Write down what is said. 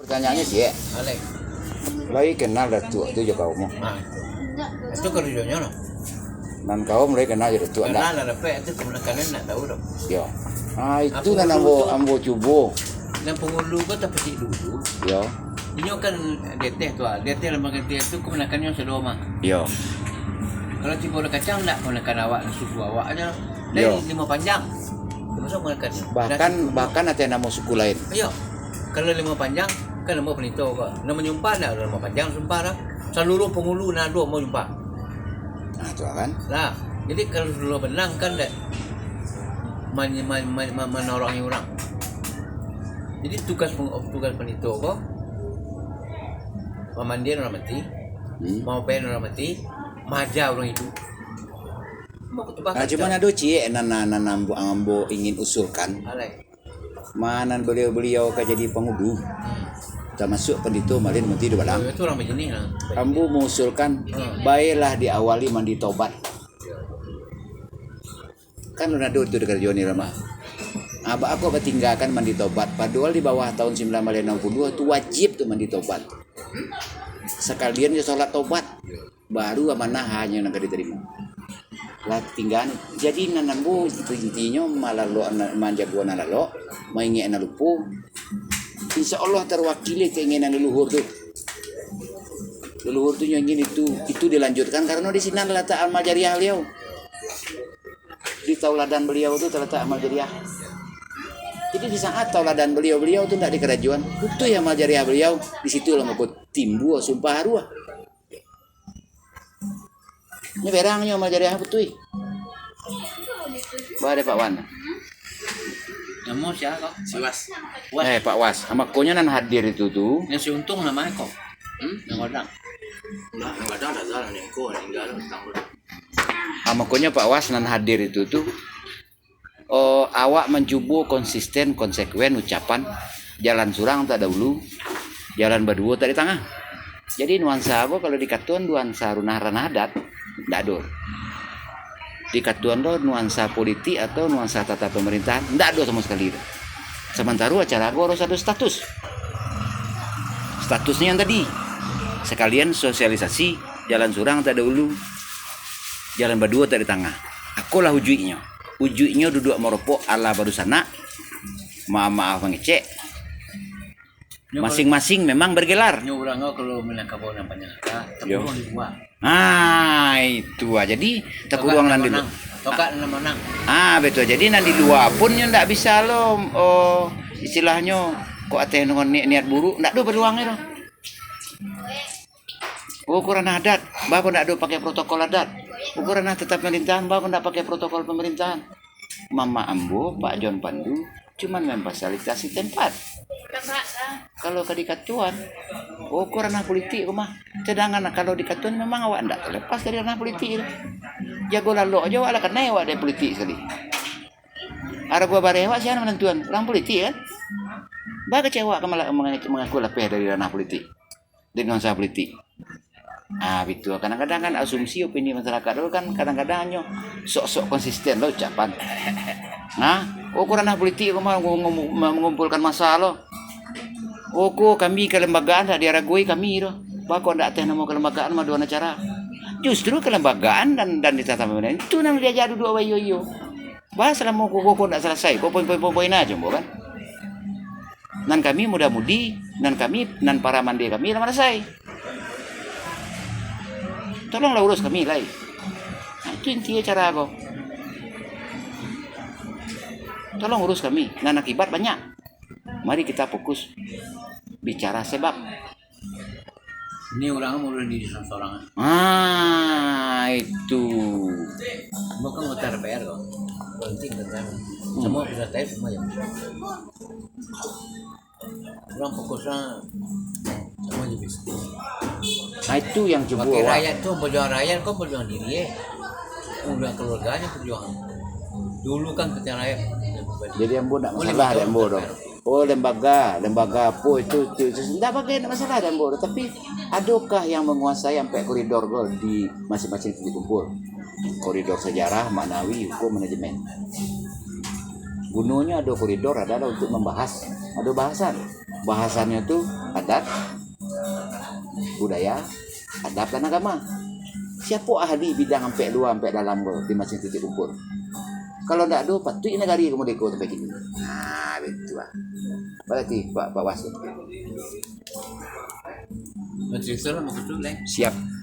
Pertanyaannya sih, Alek. mulai kenal datuk tu je kau mau. Itu kerjanya no. Dan kau mulai kenal je datuk Karena anda. ada pe itu kemenakan nak tahu dong. Yo. Itu kan ambo cubo. Dan penghulu kau tak pasti dulu. Yo. Ini kan DT tu ah. DT lembaga DT itu kemenakannya sudah mah. Yo. Kalau tipe orang kacang nak kemenakan awak suku awak aja. Yo. Dari 5 panjang. Termasuk kemenakan. Bahkan ada nama suku lain. Ayo. Kalau 5 panjang kan nama penito kau. Nama nyumpah nak 5 panjang sumpah dah. Seluruh penghulu nado mau nyumpah. Nah, itu kan. Nah, jadi kalau dulu benang kan dah menolongi orang. Jadi tugas penito kok memandian orang mati, mau pen orang mati, maja orang hidup. Nah, cuman ada nana ambo ingin usulkan. Alek. Mana beliau ke jadi pengudu. Termasuk pendito malin menti di balang. Itu orang begini lah. Ambo mengusulkan baiklah diawali mandi tobat. Kan udah itu dekat Joni Rama. Abah aku tinggalkan mandi tobat. Padahal di bawah tahun 1962 itu wajib tuh mandi tobat. Sekalian ya sholat tobat. Baru amanah hanya yang diterima. Lah tinggal. Jadi nanambu itu intinya malah lo manja gua nalalo, maingi lupu. Insya Allah terwakili keinginan leluhur tuh. Leluhur tuh yang ingin itu dilanjutkan karena di sini terletak amal jariah beliau. Di tauladan beliau itu terletak amal jariah. Jadi di saat tauladan beliau tuh tidak di kerajaan, itu ya amal jariah beliau di situ lah mau timbu sumpah haruah. Ini berangnya amal jariah betul. Bah ada Pak Wan. Nama siapa kok? Si Was. Pak Was, sama konya nan hadir itu tuh. Yang si untung namanya kok. Yang godang. Nah, yang kadang ada jalan yang kau yang jalan tanggung. Sama konya Pak Was nan hadir itu tuh. Awak mencoba konsisten konsekuen ucapan jalan surang tak dahulu, jalan berdua tak di tengah. Jadi nuansa aku kalau di katuan nuansa runah ranadat ndak ada. Di katuan lo nuansa politik atau nuansa tata pemerintahan ndak ada sama sekali. Sementara acara aku harus ada statusnya yang tadi sekalian sosialisasi jalan surang tak dahulu, jalan berdua tak di tengah. Akulah ujuknya duduk meropok ala baru sana maaf mengecek masing-masing memang bergelar Nyorang kalau menangkap orang banyak tapi orang dibuat. Itu aja jadi terpuruang nanti dulu. Tokak menang. Betul. Jadi nanti luar pun yang ndak bisa lo istilahnya kok ate dengan niat buruk ndak ada peluangnya lo. Ukuran adat, bapak ndak ada pakai protokol adat. Ukuran tetap pemerintahan, bapak ndak pakai protokol pemerintahan. Mama Ambo, Pak John Pandu, cuman memfasilitasi tempat. Kalau ke dikatuan, ukuran politik rumah. Sedangkan kalau dikatuan memang awak ndak lepas dari ranah politik. Jago lalu aja awak kena awak dari politik sekali. Arah gua bare awak siapa menentuan orang politik kan? Bah kecewa malah mengaku lebih dari ranah politik. Dengan usaha politik. Betul. Kadang-kadang kan asumsi opini masyarakat itu kan kadang-kadang hanya sok-sok konsisten lo ucapan. Ukuran politik rumah mengumpulkan massa lo. Kami kelembagaan tak diaragui kami lo. Bahkan tidak ada nama kelembagaan sama dua cara. Justru kelembagaan dan ditata pemerintahan itu yang diajar dua wayo. Bahas selama kok tidak selesai. Kok poin-poin aja kan. Nan kami muda-mudi, nan para mandi kami lama selesai. Tolonglah urus kami lah. Itu intinya cara aku. Tolong urus kami. Dan akibat banyak. Mari kita fokus bicara sebab. Ini orang mau diri seorang. Itu. Bukan hotel PR kok. Penting kan. Semua bisa tahu semua ya. Orang fokusnya semua juga bisa. Itu yang coba. Wakil rakyat tuh perjuangan rakyat kok perjuangan diri ya. Udah keluarganya perjuangan. Dulu kan ketika rakyat. Jadi yang tidak masalah ada yang bodoh. Lembaga apa itu tidak pakai masalah ada yang bodoh. Tapi adakah yang menguasai sampai koridor di masing-masing titik kumpul? Koridor sejarah, maknawi, hukum, manajemen. Gunanya ada koridor, ada untuk membahas, ada bahasan. Bahasanya tuh adat, budaya, adab dan agama. Siapa ahli bidang sampai dua sampai dalam di masing titik ukur. Kalau ndak ada, patut negari kamu deko sampai gini. Nah, betul lah. Berarti Pak Wasit. Cerita lah maksud tu lain. Siap.